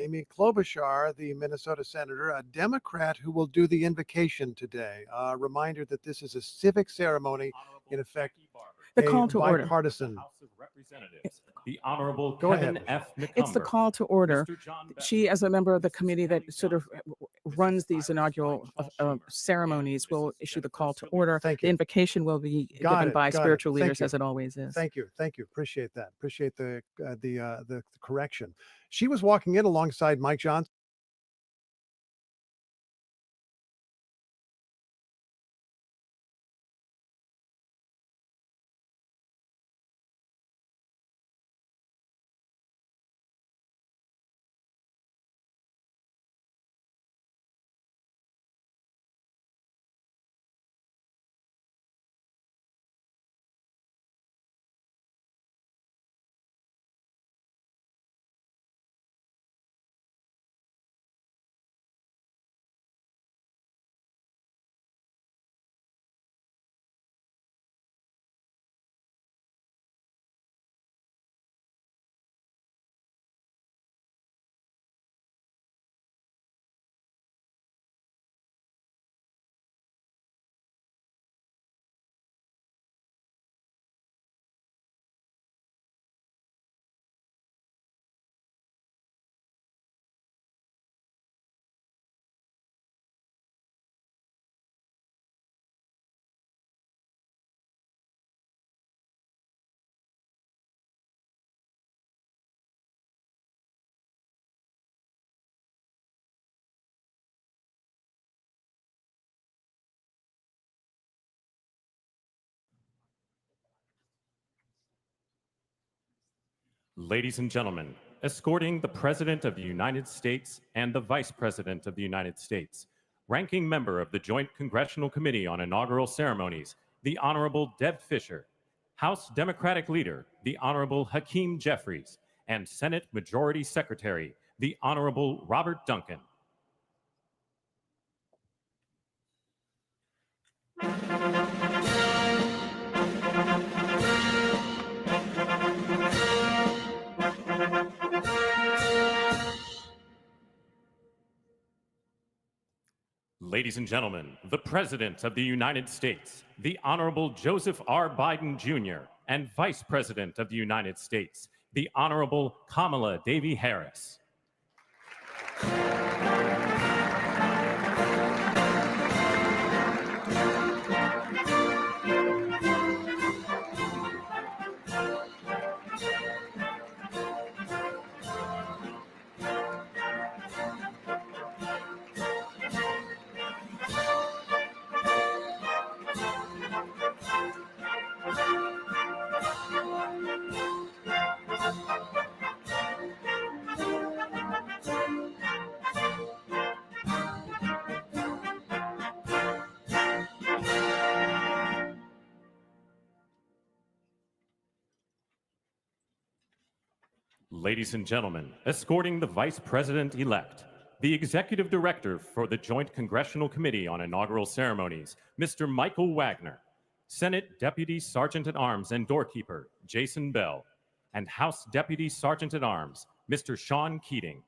Amy Klobuchar, the Minnesota senator, a Democrat who will do the invocation today. Reminder that this is a civic ceremony, in effect, the call to order. Bipartisan. House of Representatives, the Honorable Go Kevin ahead. F. McCumber. It's the call to order. Mr. John Beck, She, as a member of the committee that Mrs. sort of runs these inaugural ceremonies, will issue the call to order. Thank The you. invocation will be Got given it, by got it. spiritual Thank leaders, you. as it always is. Thank you. Thank you. Appreciate that. Appreciate the correction. She was walking in alongside Mike Johnson. Ladies and gentlemen, escorting the President of the United States and the Vice President of the United States, ranking member of the Joint Congressional Committee on Inaugural Ceremonies, the Honorable Deb Fischer, House Democratic Leader, the Honorable Hakeem Jeffries, and Senate Majority Secretary, the Honorable Robert Duncan. Ladies and gentlemen, the President of the United States, the Honorable Joseph R. Biden Jr., and Vice President of the United States, the Honorable Kamala Devi Harris. Ladies and gentlemen, escorting the Vice President-elect, the Executive Director for the Joint Congressional Committee on Inaugural Ceremonies, Mr. Michael Wagner, Senate Deputy Sergeant-at-Arms and Doorkeeper, Jason Bell, and House Deputy Sergeant-at-Arms, Mr. Sean Keating.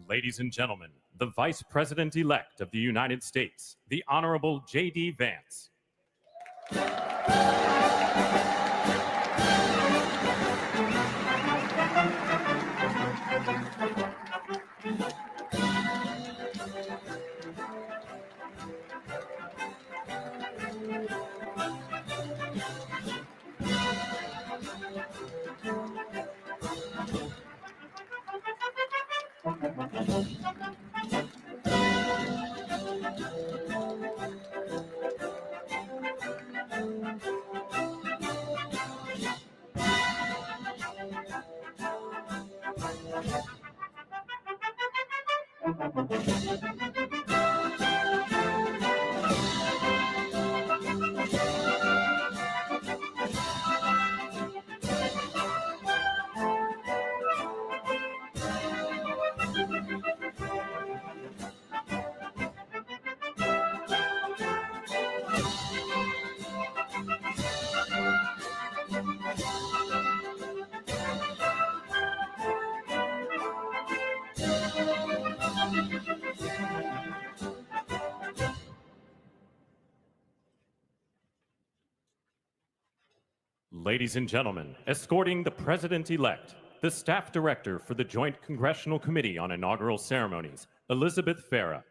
Ladies and gentlemen, the Vice President-elect of the United States, the Honorable J.D. Vance. Ladies and gentlemen, escorting the President-elect, the Staff Director for the Joint Congressional Committee on Inaugural Ceremonies, Elizabeth Farah,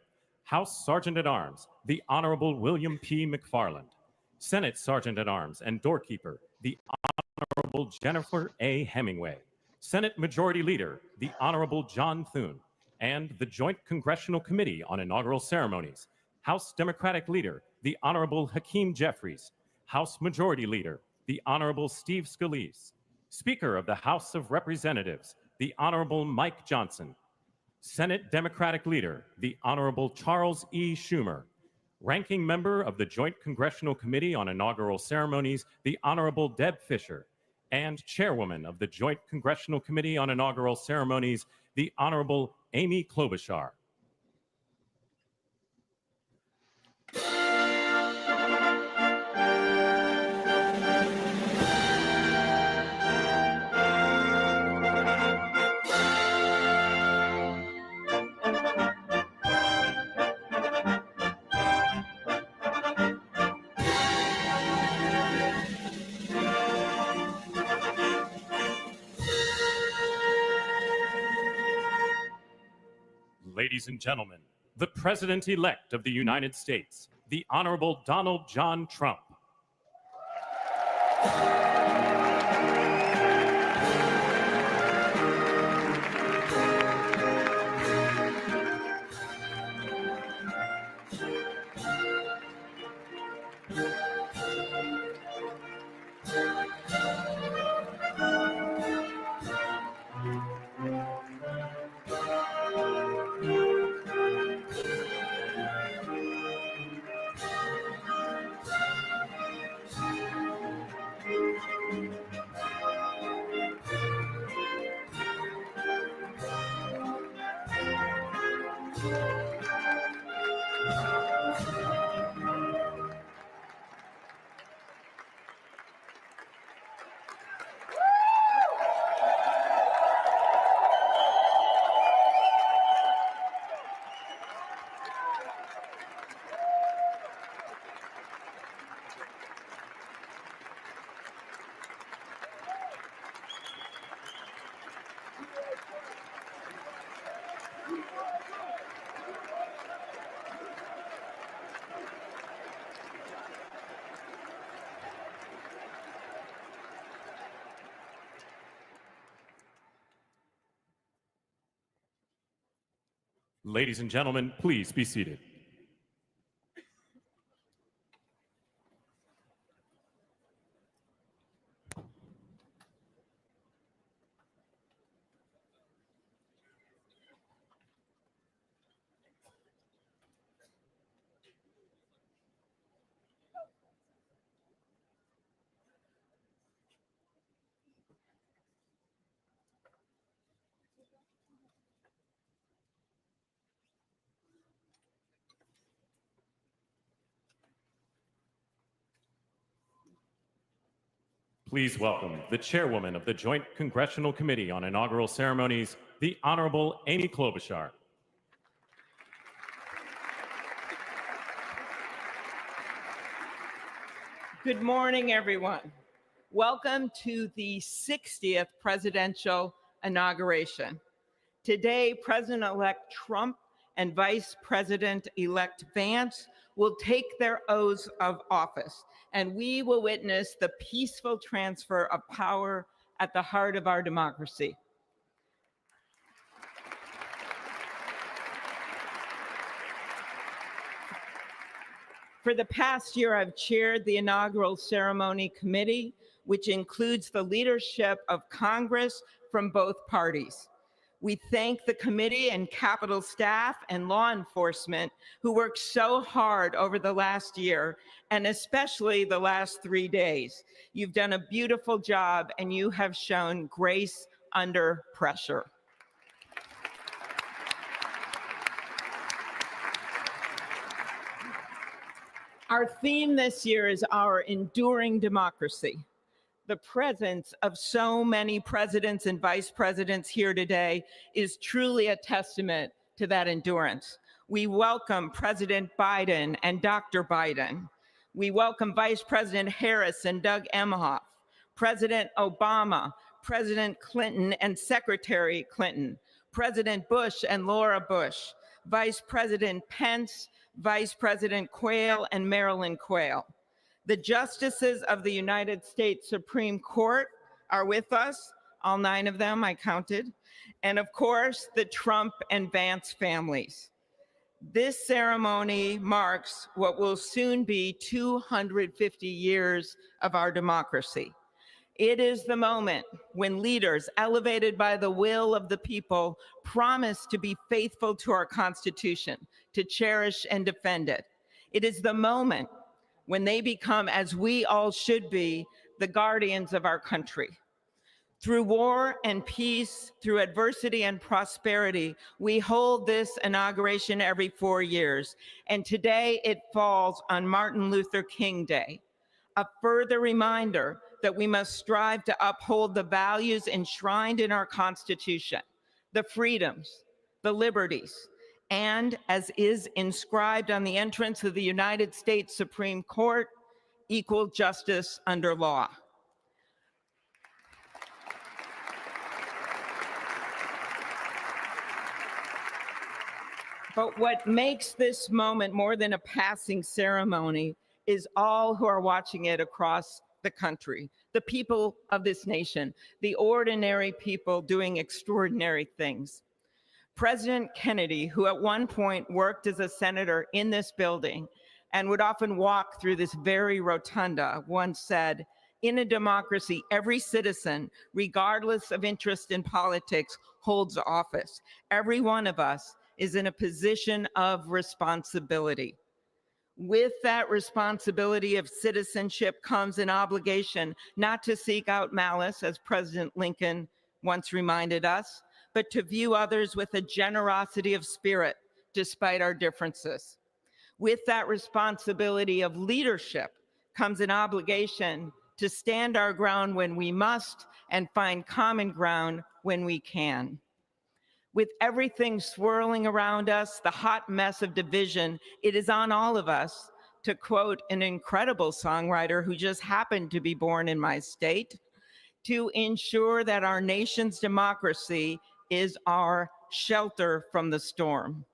House Sergeant-at-Arms, the Honorable William P. McFarland, Senate Sergeant-at-Arms and Doorkeeper, the Honorable Jennifer A. Hemingway, Senate Majority Leader, the Honorable John Thune, and the Joint Congressional Committee on Inaugural Ceremonies, House Democratic Leader, the Honorable Hakeem Jeffries, House Majority Leader, the Honorable Steve Scalise, Speaker of the House of Representatives, the Honorable Mike Johnson, Senate Democratic Leader, the Honorable Charles E. Schumer, Ranking Member of the Joint Congressional Committee on Inaugural Ceremonies, the Honorable Deb Fischer, and Chairwoman of the Joint Congressional Committee on Inaugural Ceremonies, the Honorable Amy Klobuchar. Ladies and gentlemen, the President-elect of the United States, the Honorable Donald John Trump. Ladies and gentlemen, please be seated. Please welcome the Chairwoman of the Joint Congressional Committee on Inaugural Ceremonies, the Honorable Amy Klobuchar. Good morning, everyone. Welcome to the 60th presidential inauguration. Today, President-elect Trump and Vice President-elect Vance will take their oaths of office, and we will witness the peaceful transfer of power at the heart of our democracy. For the past year, I've chaired the inaugural ceremony committee, which includes the leadership of Congress from both parties. We thank the committee and Capitol staff and law enforcement who worked so hard over the last year, and especially the last 3 days. You've done a beautiful job, and you have shown grace under pressure. Our theme this year is our enduring democracy. The presence of so many presidents and vice presidents here today is truly a testament to that endurance. We welcome President Biden and Dr. Biden. We welcome Vice President Harris and Doug Emhoff, President Obama, President Clinton and Secretary Clinton, President Bush and Laura Bush, Vice President Pence, Vice President Quayle and Marilyn Quayle. The justices of the United States Supreme Court are with us, all 9 of them I counted, and of course, the Trump and Vance families. This ceremony marks what will soon be 250 years of our democracy. It is the moment when leaders, elevated by the will of the people, promise to be faithful to our Constitution, to cherish and defend it. It is the moment when they become, as we all should be, the guardians of our country. Through war and peace, through adversity and prosperity, we hold this inauguration every 4 years. And today it falls on Martin Luther King Day, a further reminder that we must strive to uphold the values enshrined in our Constitution, the freedoms, the liberties, and, as is inscribed on the entrance of the United States Supreme Court, equal justice under law. But what makes this moment more than a passing ceremony is all who are watching it across the country, the people of this nation, the ordinary people doing extraordinary things. President Kennedy, who at one point worked as a senator in this building and would often walk through this very rotunda, once said, "In a democracy, every citizen, regardless of interest in politics, holds office. Every one of us is in a position of responsibility." With that responsibility of citizenship comes an obligation not to seek out malice, as President Lincoln once reminded us, but to view others with a generosity of spirit, despite our differences. With that responsibility of leadership comes an obligation to stand our ground when we must and find common ground when we can. With everything swirling around us, the hot mess of division, it is on all of us, to quote an incredible songwriter who just happened to be born in my state, to ensure that our nation's democracy is our shelter from the storm.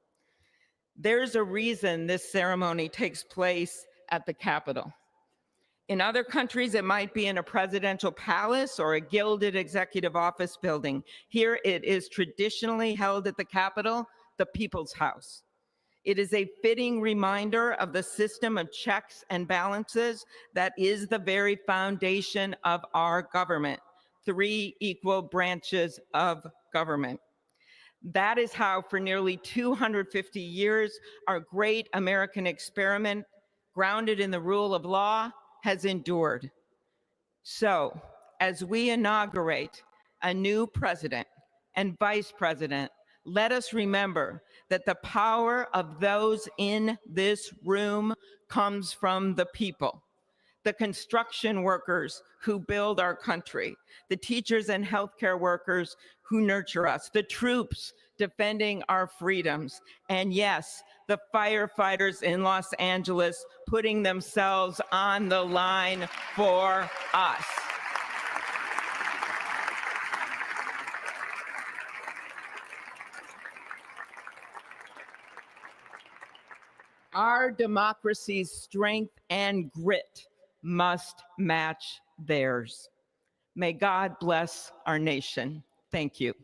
There's a reason this ceremony takes place at the Capitol. In other countries, it might be in a presidential palace or a gilded executive office building. Here it is traditionally held at the Capitol, the People's House. It is a fitting reminder of the system of checks and balances that is the very foundation of our government, 3 equal branches of government. That is how, for nearly 250 years, our great American experiment, grounded in the rule of law, has endured. So, as we inaugurate a new president and vice president, let us remember that the power of those in this room comes from the people. The construction workers who build our country, the teachers and healthcare workers who nurture us, the troops defending our freedoms, and yes, the firefighters in Los Angeles putting themselves on the line for us. Our democracy's strength and grit must match theirs. May God bless our nation. Thank you.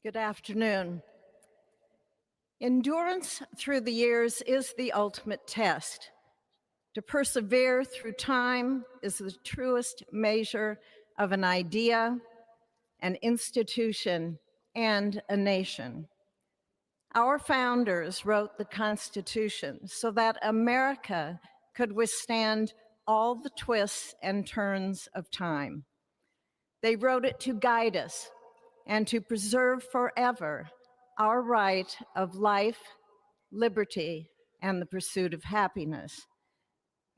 Good afternoon. Endurance through the years is the ultimate test. To persevere through time is the truest measure of an idea, an institution, and a nation. Our founders wrote the Constitution so that America could withstand all the twists and turns of time. They wrote it to guide us and to preserve forever our right of life, liberty, and the pursuit of happiness.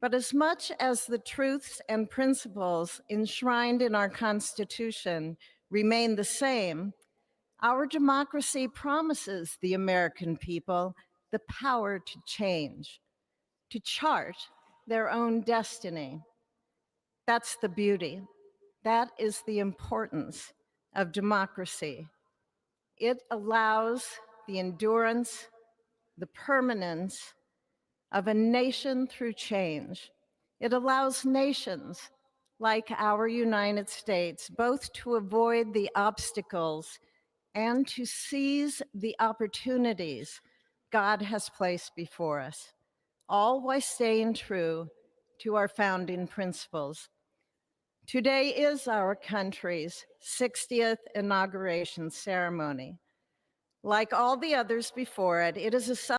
But as much as the truths and principles enshrined in our Constitution remain the same, our democracy promises the American people the power to change, to chart their own destiny. That's the beauty. That is the importance of democracy. It allows the endurance, the permanence of a nation through change. It allows nations like our United States both to avoid the obstacles and to seize the opportunities God has placed before us, all while staying true to our founding principles. Today is our country's 60th inauguration ceremony. Like all the others before it, it is a